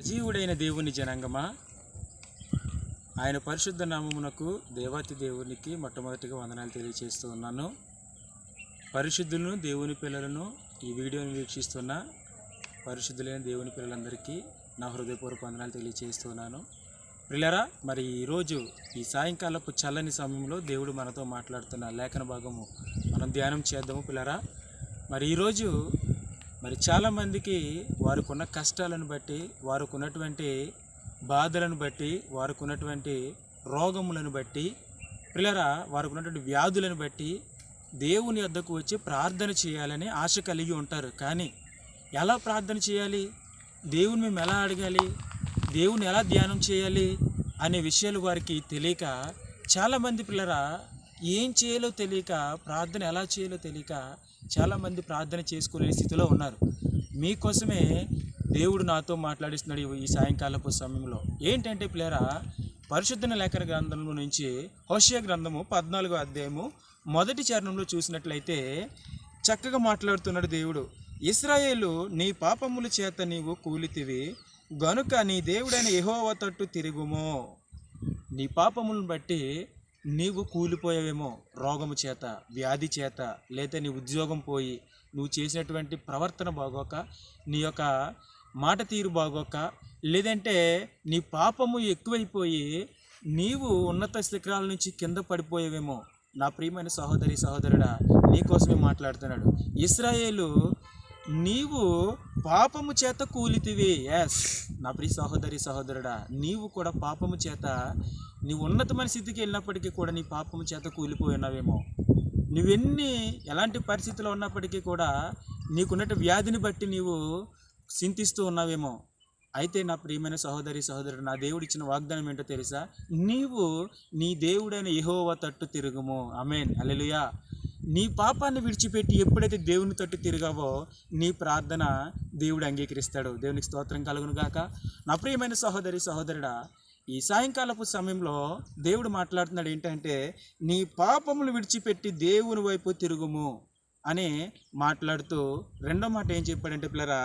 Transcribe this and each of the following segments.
సజీవుడైన దేవుని జనాంగమా, ఆయన పరిశుద్ధ నామమునకు దేవాతి దేవునికి మొట్టమొదటిగా వందనాలు తెలియజేస్తూ ఉన్నాను. పరిశుద్ధులను దేవుని పిల్లలను ఈ వీడియోని వీక్షిస్తున్న పరిశుద్ధులైన దేవుని పిల్లలందరికీ నా హృదయపూర్వక వందనాలు తెలియజేస్తున్నాను. పిల్లరా, మరి ఈరోజు ఈ సాయంకాలపు చల్లని సమయంలో దేవుడు మనతో మాట్లాడుతున్న లేఖన భాగము మనం ధ్యానం చేద్దాము. పిల్లరా, మరి ఈరోజు చాలామందికి వారికి ఉన్న కష్టాలను బట్టి, వారికి ఉన్నటువంటి బాధలను బట్టి, వారికి ఉన్నటువంటి రోగములను బట్టి, పిల్లరా వారికి ఉన్నటువంటి వ్యాధులను బట్టి దేవుని వద్దకు వచ్చి ప్రార్థన చేయాలని ఆశ కలిగి ఉంటారు. కానీ ఎలా ప్రార్థన చేయాలి, దేవుని మేము ఎలా అడగాలి, దేవుని ఎలా ధ్యానం చేయాలి అనే విషయాలు వారికి తెలియక చాలామంది పిల్లరా ఏం చేయాలో తెలియక, ప్రార్థన ఎలా చేయాలో తెలియక చాలామంది ప్రార్థన చేసుకోలేని స్థితిలో ఉన్నారు. మీకోసమే దేవుడు నాతో మాట్లాడిస్తున్నాడు ఈ సాయంకాలపు సమయంలో. ఏంటంటే పిల్లరా, పరిశుద్ధ లేఖన గ్రంథంలో నుంచి హోషేయ గ్రంథము 14వ అధ్యాయము మొదటి చరణంలో చూసినట్లయితే చక్కగా మాట్లాడుతున్నాడు దేవుడు. ఇశ్రాయేలు, నీ పాపముల చేత నీవు కూలితివి గనుక నీ దేవుడైన యెహోవా తట్టు తిరుగుము. నీ పాపములను బట్టి నీవు కూలిపోయావేమో, రోగము చేత, వ్యాధి చేత, లేదా నీ ఉద్యోగం పోయి, నువ్వు చేసినటువంటి ప్రవర్తన బాగోక, నీ యొక్క మాట తీరు బాగోక, లేదంటే నీ పాపము ఎక్కువైపోయి నీవు ఉన్నత శిఖరాల నుంచి కింద పడిపోయావేమో. నా ప్రియమైన సహోదరి సహోదరుడా, నీకోసమే మాట్లాడుతున్నాడు. ఇశ్రాయేలు, నీవు పాపము చేత కూలితివి. ఎస్ నా ప్రియ సహోదరి సహోదరుడా, నీవు కూడా పాపము చేత, నీవు ఉన్నతమైన స్థితికి వెళ్ళినప్పటికీ కూడా నీ పాపము చేత కూలిపోయి ఉన్నావేమో. ఎలాంటి పరిస్థితిలో ఉన్నప్పటికీ కూడా నీకున్నట్టు వ్యాధిని బట్టి నీవు చింతిస్తూ ఉన్నావేమో. అయితే నా ప్రియమైన సహోదరి సహోదరుడు, నా దేవుడు ఇచ్చిన వాగ్దానం ఏంటో తెలుసా? నీవు నీ దేవుడైన యెహోవా తట్టు తిరుగుము. ఆమేన్, హల్లెలూయా. నీ పాపాన్ని విడిచిపెట్టి ఎప్పుడైతే దేవుని తట్టు తిరిగావో నీ ప్రార్థన దేవుడు అంగీకరిస్తాడు. దేవునికి స్తోత్రం కలుగును గాక. నా ప్రియమైన సహోదరి సహోదరుడా, ఈ సాయంకాలపు సమయంలో దేవుడు మాట్లాడుతున్నాడు ఏంటంటే, నీ పాపములు విడిచిపెట్టి దేవుని వైపు తిరుగుము అని మాట్లాడుతూ రెండో మాట ఏం చెప్పాడంటే పిల్లరా,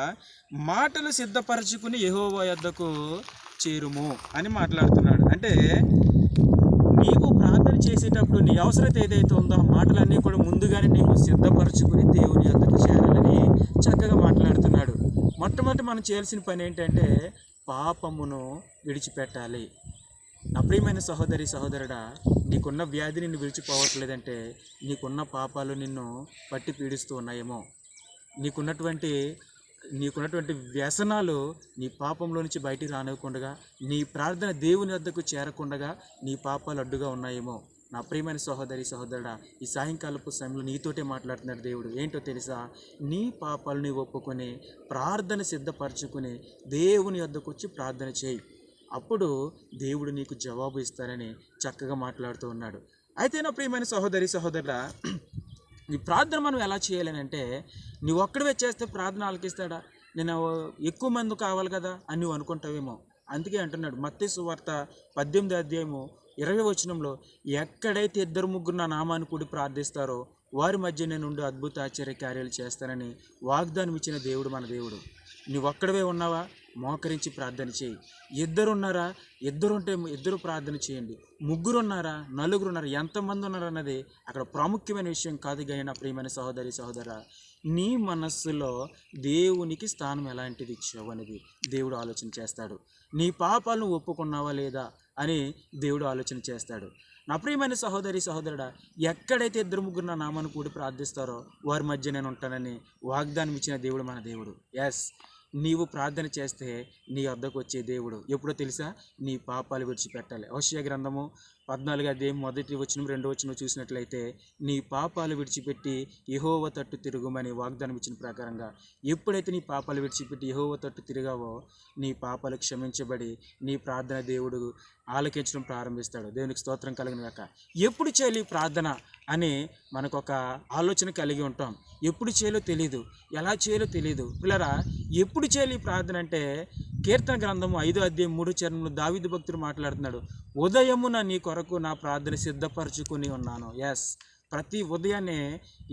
మాటలు సిద్ధపరచుకుని యెహోవా యొద్దకు చేరుము అని మాట్లాడుతున్నాడు. అంటే నీవు ప్రార్థన చేసేటప్పుడు నీ అవసరత ఏదైతే ఉందో ఆ మాటలన్నీ కూడా ముందుగానే నీవు సిద్ధపరచుకుని దేవుని యొద్దకు చేరాలని చక్కగా మాట్లాడుతున్నాడు. మొట్టమొదటి మనం చేయాల్సిన పని ఏంటంటే పాపమును విడిచిపెట్టాలి. నా ప్రియమైన సహోదరి సహోదరుడా, నీకున్న వ్యాధి నిన్ను విడిచిపోవట్లేదంటే నీకున్న పాపాలు నిన్ను పట్టి పీడిస్తూ ఉన్నాయేమో. నీకున్నటువంటి వ్యసనాలు నీ పాపంలో నుంచి బయటికి రానివ్వకుండా, నీ ప్రార్థన దేవుని వద్దకు చేరకుండా నీ పాపాలు అడ్డుగా ఉన్నాయేమో. నా ప్రియమైన సహోదరి సహోదరుడా, ఈ సాయంకాలపు సమయంలో నీతోటే మాట్లాడుతున్నాడు దేవుడు. ఏంటో తెలుసా? నీ పాపాలని ఒప్పుకొని ప్రార్థన సిద్ధపరచుకుని దేవుని వద్దకు వచ్చి ప్రార్థన చేయి. అప్పుడు దేవుడు నీకు జవాబు ఇస్తారని చక్కగా మాట్లాడుతూ ఉన్నాడు. అయితే నా ప్రియమైన సహోదరి సహోదరుడా, ఈ ప్రార్థన మనం ఎలా చేయాలని అంటే, నువ్వు ఒక్కడివే చేస్తే ప్రార్థన ఆలకిస్తాడా? నేను ఎక్కువ మంది కావాలి కదా అని నువ్వు అనుకుంటావేమో. అందుకే అంటున్నాడు మత్తయి సువార్త 18వ అధ్యాయము 20వ వచనంలో, ఎక్కడైతే 2-3 నా నామాన్ని కూడి ప్రార్థిస్తారో వారి మధ్య నేను ఉండి అద్భుత ఆశ్చర్య కార్యాలు చేస్తానని వాగ్దానం ఇచ్చిన దేవుడు మన దేవుడు. నువ్వు ఒక్కడవే ఉన్నావా? మోకరించి ప్రార్థన చేయి. ఇద్దరున్నారా? ఇద్దరుంటే ఇద్దరు ప్రార్థన చేయండి. ముగ్గురున్నారా? నలుగురున్నారా? ఎంతమంది ఉన్నారు అన్నది అక్కడ ప్రాముఖ్యమైన విషయం కాదు. కానీ నా ప్రియమైన సహోదరి సహోదరా, నీ మనస్సులో దేవునికి స్థానం ఎలాంటిది ఇచ్చావు అనేది దేవుడు ఆలోచన చేస్తాడు. నీ పాపాలను ఒప్పుకున్నావా లేదా అని దేవుడు ఆలోచన చేస్తాడు. నా ప్రియమైన సహోదరి సహోదరుడా, ఎక్కడైతే 2-3 నా నామాన్ని కూడి ప్రార్థిస్తారో వారి మధ్య నేను ఉంటానని వాగ్దానం ఇచ్చిన దేవుడు మన దేవుడు. ఎస్, నీవు ప్రార్థన చేస్తే నీ వద్దకు వచ్చే దేవుడు ఎప్పుడో తెలుసా? నీ పాపాలు విడిచిపెట్టాలి. హోషేయ గ్రంథము 14వ అధ్యాయం 1వ వచనం 2వ వచనం చూసినట్లయితే, నీ పాపాలు విడిచిపెట్టి యెహోవా తట్టు తిరుగుమని వాగ్దానం ఇచ్చిన ప్రకారంగా ఎప్పుడైతే నీ పాపాలు విడిచిపెట్టి యెహోవా తట్టు తిరిగావో నీ పాపాలు క్షమించబడి నీ ప్రార్థన దేవుడు ఆలకించడం ప్రారంభిస్తాడు. దేవునికి స్తోత్రం కలుగును గాక. ఎప్పుడు చేయాలి ప్రార్థన అని మనకు ఒక ఆలోచన కలిగి ఉంటాం. ఎప్పుడు చేయాలో తెలియదు, ఎలా చేయాలో తెలియదు. పిల్లరా, ఎప్పుడు చేయాలి ప్రార్థన అంటే, కీర్తన గ్రంథము 5వ అధ్యాయం 3వ చరణంలో దావీదు భక్తుడు మాట్లాడుతున్నాడు, ఉదయమున నీ కొరకు నా ప్రార్థన సిద్ధపరచుకుని ఉన్నాను. ఎస్, ప్రతి ఉదయాన్నే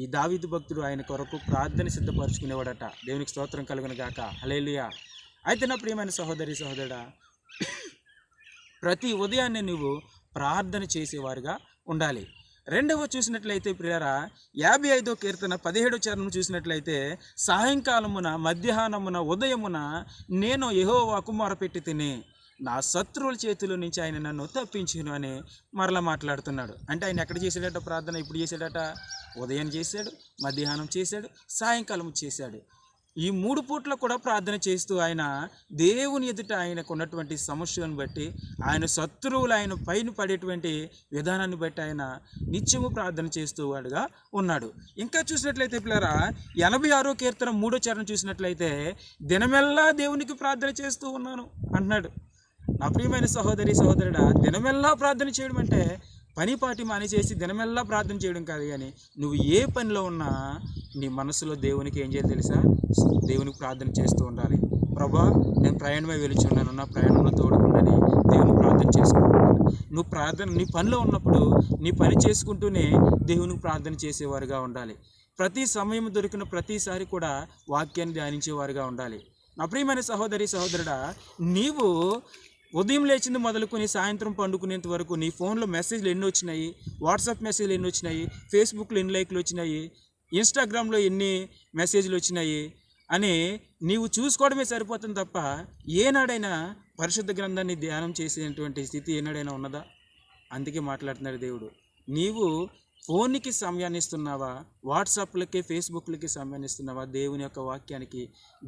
ఈ దావీదు భక్తుడు ఆయన కొరకు ప్రార్థన సిద్ధపరచుకునేవాడట. దేవునికి స్తోత్రం కలుగును గాక. హల్లెలూయా. అయితే నా ప్రియమైన సహోదరి సహోదరుడా, ప్రతి ఉదయాన్నే నువ్వు ప్రార్థన చేసేవారుగా ఉండాలి. రెండవ చూసినట్లయితే ప్రియరా, 55వ కీర్తన 17వ చరణం చూసినట్లయితే, సాయంకాలమున మధ్యాహ్నమున ఉదయమున నేను యెహోవాకు మొరపెట్టి తిని నా శత్రువుల చేతిలో నుంచి ఆయన నన్ను తప్పించును అని మరలా మాట్లాడుతున్నాడు. అంటే ఆయన ఎక్కడ చేశాడట ప్రార్థన? ఇప్పుడు చేశాడట, ఉదయం చేశాడు, మధ్యాహ్నం చేశాడు, సాయంకాలం చేశాడు. ఈ 3 పూట్ల కూడా ప్రార్థన చేస్తూ ఆయన దేవుని ఎదుట ఆయనకు ఉన్నటువంటి సమస్యలను బట్టి, ఆయన శత్రువులు ఆయన పైన పడేటువంటి విధానాన్ని బట్టి ఆయన నిత్యము ప్రార్థన చేస్తూ వాడుగా ఉన్నాడు. ఇంకా చూసినట్లయితే పిల్లరా, 86వ కీర్తన 3వ చరణం చూసినట్లయితే, దినమెల్లా దేవునికి ప్రార్థన చేస్తూ ఉన్నాను అంటున్నాడు. నా ప్రియమైన సహోదరి సహోదరుడా, దినమెల్లా ప్రార్థన చేయడం అంటే పనిపాటి మానేసేసి దినమెల్లా ప్రార్థన చేయడం కాదు, కానీ నువ్వు ఏ పనిలో ఉన్నా నీ మనసులో దేవునికి ఏం చేయాలి తెలుసా? దేవునికి ప్రార్థన చేస్తూ ఉండాలి. ప్రభా, నేను ప్రయాణమే వెలుచున్నాను, నా ప్రయాణంలో తోడుకుండని దేవుని ప్రార్థన చేసుకుంటున్నాను. నువ్వు నీ పనిలో ఉన్నప్పుడు నీ పని చేసుకుంటూనే దేవునికి ప్రార్థన చేసేవారుగా ఉండాలి. ప్రతి సమయం దొరికిన ప్రతిసారి కూడా వాక్యాన్ని ధ్యానించేవారుగా ఉండాలి. నా ప్రియమైన సహోదరి సహోదరుడా, నీవు ఉదయం లేచింది మొదలుకొని సాయంత్రం పండుకునేంత వరకు నీ ఫోన్లో మెసేజ్లు ఎన్ని వచ్చినాయి, వాట్సాప్ మెసేజ్లు ఎన్ని వచ్చినాయి, ఫేస్బుక్లో ఎన్ని లైక్లు వచ్చినాయి, ఇన్స్టాగ్రామ్లో ఎన్ని మెసేజ్లు వచ్చినాయి అని నీవు చూసుకోవడమే సరిపోతుంది తప్ప ఏనాడైనా పరిశుద్ధ గ్రంథాన్ని ధ్యానం చేసేటువంటి స్థితి ఏనాడైనా ఉన్నదా? అందుకే మాట్లాడుతున్నాడు దేవుడు. నీవు ఫోన్కి సమయాన్ని ఇస్తున్నావా? వాట్సాప్లకి, ఫేస్బుక్లకి సమయాన్ని ఇస్తున్నావా? దేవుని యొక్క వాక్యానికి,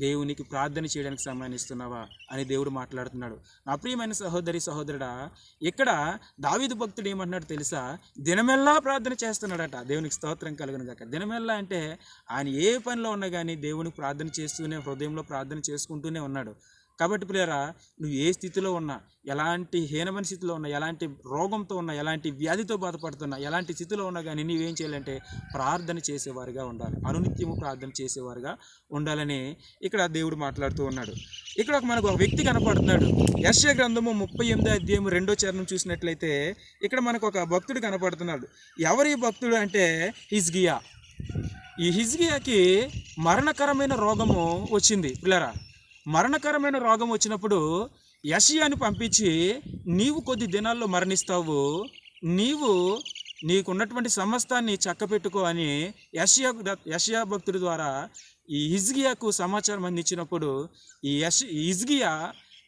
దేవునికి ప్రార్థన చేయడానికి సమయాన్ని ఇస్తున్నావా అని దేవుడు మాట్లాడుతున్నాడు. నా ప్రియమైన సహోదరి సహోదరుడా, ఇక్కడ దావీదు భక్తుడు ఏమంటున్నాడు తెలుసా? దినమెల్లా ప్రార్థన చేస్తున్నాడట. దేవునికి స్తోత్రం కలుగును గాక. దినమెల్లా అంటే ఆయన ఏ పనిలో ఉన్నా కానీ దేవునికి ప్రార్థన చేస్తూనే, హృదయంలో ప్రార్థన చేసుకుంటూనే ఉన్నాడు. కాబట్టి ప్రియరా, నువ్వు ఏ స్థితిలో ఉన్నా, ఎలాంటి హీనమైన స్థితిలో ఉన్నా, ఎలాంటి రోగంతో ఉన్నా, ఎలాంటి వ్యాధితో బాధపడుతున్నా, ఎలాంటి స్థితిలో ఉన్నా కానీ నువ్వేం చేయాలంటే ప్రార్థన చేసేవారుగా ఉండాలి. అనునిత్యము ప్రార్థన చేసేవారుగా ఉండాలని ఇక్కడ దేవుడు మాట్లాడుతూ ఉన్నాడు. ఇక్కడ మనకు ఒక వ్యక్తి కనపడుతున్నాడు. యెషయా గ్రంథము 38వ అధ్యాయం 2వ చరణం చూసినట్లయితే ఇక్కడ మనకు ఒక భక్తుడు కనపడుతున్నాడు. ఎవరి భక్తుడు అంటే హిజ్కియా. ఈ హిజ్కియాకి మరణకరమైన రోగము వచ్చింది. పిల్లరా, మరణకరమైన రోగం వచ్చినప్పుడు యెషయాను పంపించి, నీవు కొద్ది దినాల్లో మరణిస్తావు, నీకున్నటువంటి సమస్తాన్ని చక్కపెట్టుకో అని యెషయా భక్తుడి ద్వారా ఈ హిజ్కియాకు సమాచారం అందించినప్పుడు ఈ హిజ్కియా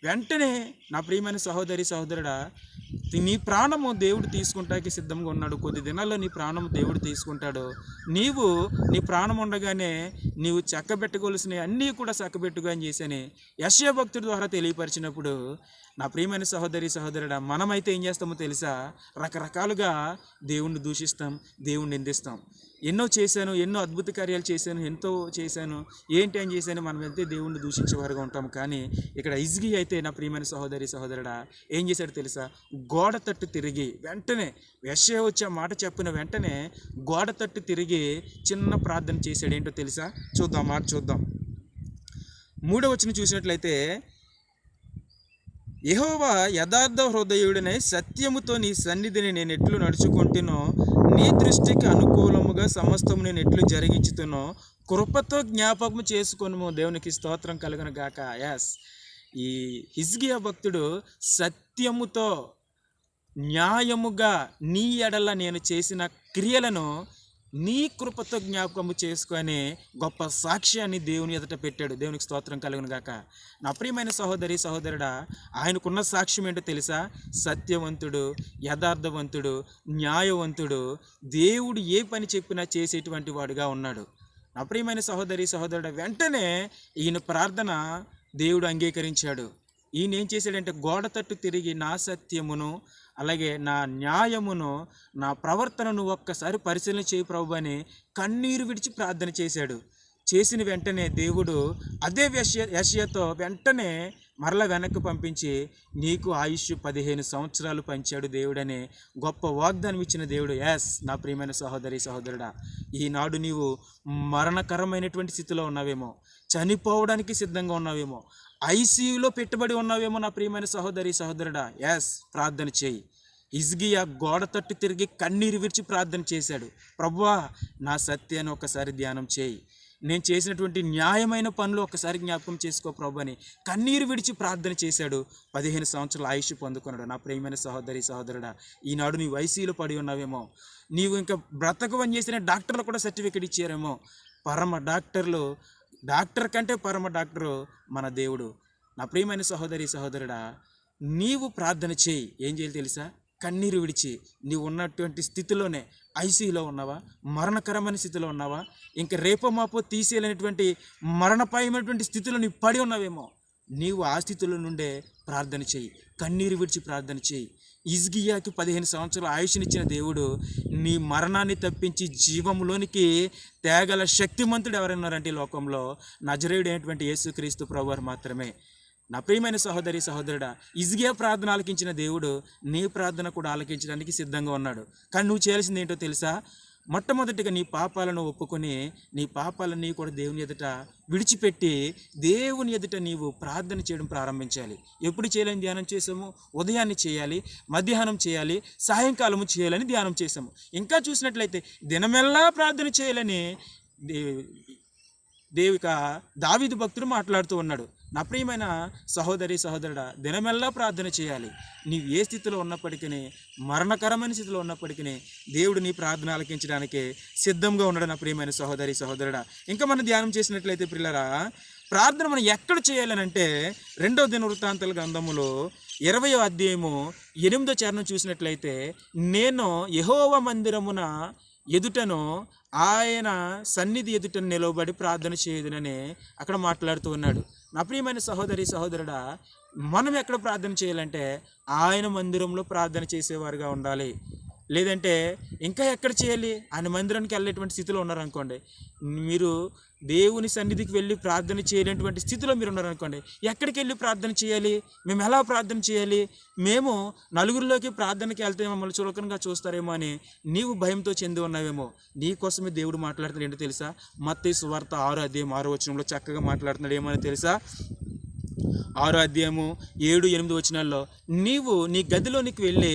వెంటనే, నా ప్రియమైన సహోదరి సహోదరుడా, నీ ప్రాణము దేవుడు తీసుకుంటానికి సిద్ధంగా ఉన్నాడు. కొద్ది దినాల్లో నీ ప్రాణము దేవుడు తీసుకుంటాడు. నీ ప్రాణం ఉండగానే నీవు చక్కబెట్టుకోవాల్సినవి అన్నీ కూడా చక్కబెట్టుకో అని చేశాను యెషయా భక్తుడి ద్వారా తెలియపరిచినప్పుడు, నా ప్రియమైన సహోదరి సహోదరుడా, మనమైతే ఏం చేస్తామో తెలుసా? రకరకాలుగా దేవుణ్ణి దూషిస్తాం, దేవుణ్ణి నిందిస్తాం. ఎన్నో చేశాను, ఎన్నో అద్భుత కార్యాలు చేశాను, ఎంతో చేశాను, ఏంటి అని చేశాను మనం వెళ్తే దేవుణ్ణి దూషించేవారుగా ఉంటాం. కానీ ఇక్కడ హిజ్కియా అయితే, నా ప్రియమైన సహోదరి సహోదరుడా, ఏం చేశాడు తెలుసా? గోడ తట్టు తిరిగి వెంటనే, యెషయా వచ్చే మాట చెప్పిన వెంటనే గోడ తట్టు తిరిగి చిన్న ప్రార్థన చేశాడు. ఏంటో తెలుసా? చూద్దాం, మాట చూద్దాం. 3వ వచనం చూసినట్లయితే, యెహోవా యథార్థ హృదయుడనై సత్యముతో నీ సన్నిధిని నేను ఎట్లు నడుచుకుంటునో, నీ దృష్టికి అనుకూలముగా సమస్తము నేను ఎట్లు జరిగించుతునో కృపతో జ్ఞాపకము చేసుకొనుము. దేవునికి స్తోత్రం కలుగును గాక. ఎస్, ఈ హిజ్కియా భక్తుడు సత్యముతో, న్యాయముగా నీ ఎడల నేను చేసిన క్రియలను నీ కృపతో జ్ఞాపకము చేసుకొని గొప్ప సాక్ష్యాన్ని దేవుని ఎదుట పెట్టాడు. దేవునికి స్తోత్రం కలుగును గాక. నా ప్రియమైన సహోదరి సహోదరుడా, ఆయనకున్న సాక్ష్యం ఏంటో తెలుసా? సత్యవంతుడు, యథార్థవంతుడు, న్యాయవంతుడు, దేవుడు ఏ పని చెప్పినా చేసేటువంటి వాడుగా ఉన్నాడు. నా ప్రియమైన సహోదరి సహోదరుడా, వెంటనే ఈయన ప్రార్థన దేవుడు అంగీకరించాడు. ఈయన ఏం చేశాడంటే, గోడ తట్టు తిరిగి నా సత్యమును, అలాగే నా న్యాయమును, నా ప్రవర్తనను ఒక్కసారి పరిశీలన చేయి ప్రభు అని కన్నీరు విడిచి ప్రార్థన చేశాడు. చేసిన వెంటనే దేవుడు అదే యెషయాతో వెంటనే మరల వెనక్కి పంపించి, నీకు ఆయుష్ 15 సంవత్సరాలు పంచాడు దేవుడనే గొప్ప వాగ్దానం ఇచ్చిన దేవుడు. ఎస్, నా ప్రియమైన సహోదరి సహోదరుడా, ఈనాడు నీవు మరణకరమైనటువంటి స్థితిలో ఉన్నావేమో, చనిపోవడానికి సిద్ధంగా ఉన్నావేమో, ఐసీయూలో పెట్టుబడి ఉన్నావేమో నా ప్రియమైన సహోదరి సహోదరుడా. ఎస్, ప్రార్థన చేయి. హిజ్కియా గోడ తట్టు తిరిగి కన్నీరు విడిచి ప్రార్థన చేశాడు. ప్రభువా, నా సత్యాన్ని ఒకసారి ధ్యానం చేయి. నేను చేసినటువంటి న్యాయమైన పనులు ఒక్కసారి జ్ఞాపకం చేసుకో ప్రభు అని కన్నీరు విడిచి ప్రార్థన చేశాడు. 15 సంవత్సరాల ఆయుష్ పొందుకున్నాడు. నా ప్రియమైన సహోదరి సహోదరుడా, ఈనాడు నీ ఐసీయూలో పడి ఉన్నావేమో, నీవు ఇంకా బ్రతకవని చేసిన డాక్టర్లు కూడా సర్టిఫికేట్ ఇచ్చారేమో. పరమ డాక్టర్లు, డాక్టర్ కంటే పరమ డాక్టరు మన దేవుడు. నా ప్రియమైన సహోదరి సహోదరుడా, నీవు ప్రార్థన చేయి. ఏం చేయాలి తెలుసా? కన్నీరు విడిచి నీవు ఉన్నటువంటి స్థితిలోనే ఐసీయూలో ఉన్నావా, మరణకరమైన స్థితిలో ఉన్నావా, ఇంకా రేపో మాపో తీసేయలేనటువంటి మరణపాయమైనటువంటి స్థితిలో నీవు పడి ఉన్నావేమో, నీవు ఆ స్థితిలో నుండే ప్రార్థన చేయి. కన్నీరు విడిచి ప్రార్థన చేయి. హిజ్కియాకి 15 సంవత్సరాల ఆయుష్నిచ్చిన దేవుడు నీ మరణాన్ని తప్పించి జీవంలోనికి తేగల శక్తిమంతుడు ఎవరన్నారంటే ఈ లోకంలో నజరేయుడైనటువంటి యేసుక్రీస్తు ప్రభువారు మాత్రమే. నా ప్రియమైన సహోదరి సహోదరుడా, హిజ్కియా ప్రార్థన ఆలకించిన దేవుడు నీ ప్రార్థన కూడా ఆలకించడానికి సిద్ధంగా ఉన్నాడు. కానీ నువ్వు చేయాల్సింది ఏంటో తెలుసా? మొట్టమొదటిగా నీ పాపాలను ఒప్పుకొని నీ పాపాలని కూడా దేవుని ఎదుట విడిచిపెట్టి దేవుని ఎదుట నీవు ప్రార్థన చేయడం ప్రారంభించాలి. ఎప్పుడు చేయాలని ధ్యానం చేసాము? ఉదయాన్నే చేయాలి, మధ్యాహ్నం చేయాలి, సాయంకాలము చేయాలని ధ్యానం చేసాము. ఇంకా చూసినట్లయితే దినమెల్లా ప్రార్థన చేయాలని దావీదు భక్తుడు మాట్లాడుతూ ఉన్నాడు. నా ప్రియమైన సహోదరి సహోదరుడా, దినమెల్లా ప్రార్థన చేయాలి. నీవు ఏ స్థితిలో ఉన్నప్పటికీ, మరణకరమైన స్థితిలో ఉన్నప్పటికీ దేవుడు నీ ప్రార్థన ఆలకించడానికి సిద్ధంగా ఉన్నాడు. నా ప్రియమైన సహోదరి సహోదరుడా, ఇంకా మనం ధ్యానం చేసినట్లయితే ప్రియులారా, ప్రార్థన మనం ఎక్కడ చేయాలనంటే 2వ దినవృత్తాంతాల గ్రంథములో 20వ అధ్యాయము 8వ చరణం చూసినట్లయితే, నేను యెహోవా మందిరమున ఎదుటను ఆయన సన్నిధి ఎదుట నిలవబడి ప్రార్థన చేయదునని అక్కడ మాట్లాడుతూ ఉన్నాడు. నా ప్రియమైన సహోదరి సహోదరుడా, మనం ఎక్కడ ప్రార్థన చేయాలంటే ఆయన మందిరంలో ప్రార్థన చేసేవారుగా ఉండాలి. లేదంటే ఇంకా ఎక్కడ చేయాలి? ఆయన మందిరానికి వెళ్ళేటువంటి స్థితిలో ఉన్నారనుకోండి, మీరు దేవుని సన్నిధికి వెళ్ళి ప్రార్థన చేయలేనటువంటి స్థితిలో మీరు ఉన్నారనుకోండి, ఎక్కడికి వెళ్ళి ప్రార్థన చేయాలి? మేము ఎలా ప్రార్థన చేయాలి? మేము నలుగురిలోకి ప్రార్థనకి వెళ్తే మమ్మల్ని చులకనగా చూస్తారేమో అని నీవు భయంతో చెంది ఉన్నావేమో. నీ కోసమే దేవుడు మాట్లాడుతున్నాడు. ఏంటో తెలుసా? మత్తయి సువార్త 6వ అధ్యాయం 6వ వచనంలో చక్కగా మాట్లాడుతున్నాడు. ఏమని తెలుసా? 6వ అధ్యాయము 7, 8 వచనాల్లో, నీవు నీ గదిలోనికి వెళ్ళి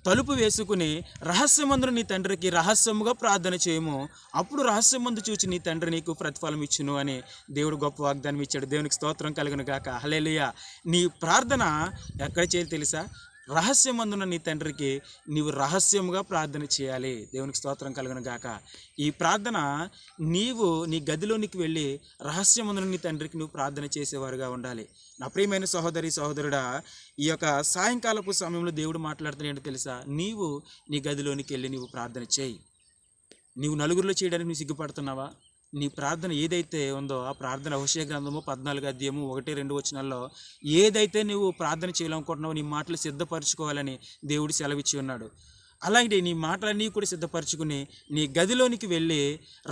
తలుపు వేసుకుని రహస్యమందున నీ తండ్రికి రహస్యముగా ప్రార్థన చేయము, అప్పుడు రహస్యమందు చూచి నీ తండ్రి నీకు ప్రతిఫలం ఇచ్చును అని దేవుడు గొప్ప వాగ్దానం ఇచ్చాడు. దేవునికి స్తోత్రం కలుగును గాక. హల్లెలూయా. నీ ప్రార్థన ఎక్కడ చేయాలి తెలుసా? రహస్యమందున నీ తండ్రికి నీవు రహస్యముగా ప్రార్థన చేయాలి. దేవునికి స్తోత్రం కలుగును గాక. ఈ ప్రార్థన నీవు నీ గదిలోనికి వెళ్ళి రహస్యమందున నీ తండ్రికి నువ్వు ప్రార్థన చేసేవారుగా ఉండాలి. నా ప్రియమైన సహోదరి సహోదరుడా, ఈ యొక్క సాయంకాలపు సమయంలో దేవుడు మాట్లాడుతున్న ఏంటో తెలుసా? నీవు నీ గదిలోనికి వెళ్ళి నీవు ప్రార్థన చేయి. నీవు నలుగురిలో చేయడానికి నువ్వు సిగ్గుపడుతున్నావా? నీ ప్రార్థన ఏదైతే ఉందో ఆ ప్రార్థన హోషేయ గ్రంథము 14వ అధ్యాయము 1, 2 వచనాల్లో ఏదైతే నువ్వు ప్రార్థన చేయాలనుకుంటున్నావో నీ మాటలు సిద్ధపరచుకోవాలని దేవుడు సెలవిచ్చి ఉన్నాడు. అలాగే నీ మాటలన్నీ కూడా సిద్ధపరచుకుని నీ గదిలోనికి వెళ్ళి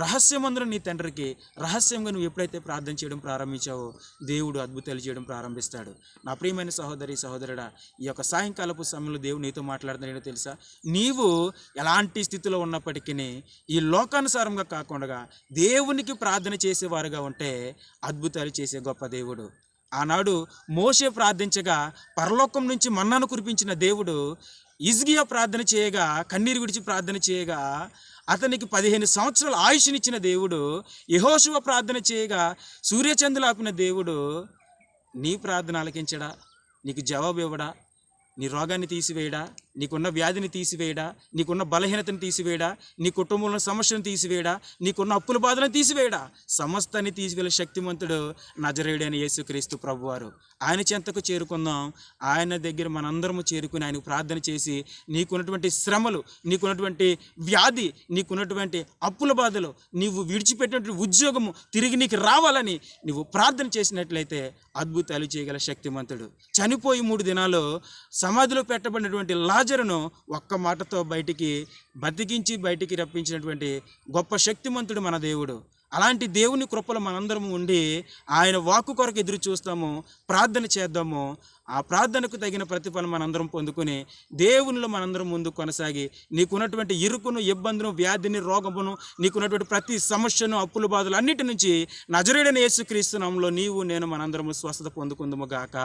రహస్యమందున నీ తండ్రికి రహస్యంగా నువ్వు ఎప్పుడైతే ప్రార్థన చేయడం ప్రారంభించావో దేవుడు అద్భుతాలు చేయడం ప్రారంభిస్తాడు. నా ప్రియమైన సహోదరి సహోదరుడా, ఈ యొక్క సాయంకాలపు సమయంలో దేవుడు నీతో మాట్లాడుతున్నాడో తెలుసా? నీవు ఎలాంటి స్థితిలో ఉన్నప్పటికీ ఈ లోకానుసారంగా కాకుండా దేవునికి ప్రార్థన చేసేవారుగా ఉంటే అద్భుతాలు చేసే గొప్ప దేవుడు. ఆనాడు మోషే ప్రార్థించగా పరలోకం నుంచి మన్నాను కురిపించిన దేవుడు హిజ్కియా ప్రార్థన చేయగా, కన్నీరు విడిచి ప్రార్థన చేయగా అతనికి 15 సంవత్సరాల ఆయుష్నిచ్చిన దేవుడు, యెహోషువ ప్రార్థన చేయగా సూర్యచంద్రులు ఆపిన దేవుడు నీ ప్రార్థన ఆలకించడా? నీకు జవాబు ఇవ్వడా? నీ రోగాన్ని తీసివేయడా? నీకున్న వ్యాధిని తీసివేయడా? నీకున్న బలహీనతను తీసివేయడా? నీ కుటుంబంలో సమస్యను తీసివేయడా? నీకున్న అప్పుల బాధలను తీసివేయడా? సమస్తాన్ని తీసివేయ శక్తిమంతుడు నజరేయుడైన యేసుక్రీస్తు ప్రభువారు. ఆయన చెంతకు చేరుకుందాం. ఆయన దగ్గర మనందరము చేరుకుని ఆయనకు ప్రార్థన చేసి నీకున్నటువంటి శ్రమలు, నీకున్నటువంటి వ్యాధి, నీకున్నటువంటి అప్పుల బాధలు, నీవు విడిచిపెట్టినటువంటి ఉద్యోగము తిరిగి నీకు రావాలని నువ్వు ప్రార్థన చేసినట్లయితే అద్భుతాలు చేయగల శక్తిమంతుడు. చనిపోయి 3 దినాలు సమాధిలో పెట్టబడినటువంటి లాజరును ఒక్క మాటతో బతికి రప్పించినటువంటి గొప్ప శక్తిమంతుడు మన దేవుడు. అలాంటి దేవుని కృపలో మనందరము ఉండి ఆయన వాక్కు కొరకు ఎదురు చూస్తాము, ప్రార్థన చేద్దాము. ఆ ప్రార్థనకు తగిన ప్రతిఫలం మనందరం పొందుకొని దేవునిలో మనందరం ముందు కొనసాగి నీకున్నటువంటి ఇరుకును, ఇబ్బందును, వ్యాధిని, రోగమును, నీకున్నటువంటి ప్రతి సమస్యను, అప్పుల బాధలు అన్నిటి నుంచి నజరేయుడైన యేసుక్రీస్తు నామములో నీవు నేను మనందరము స్వస్థత పొందుకుందుము గాక.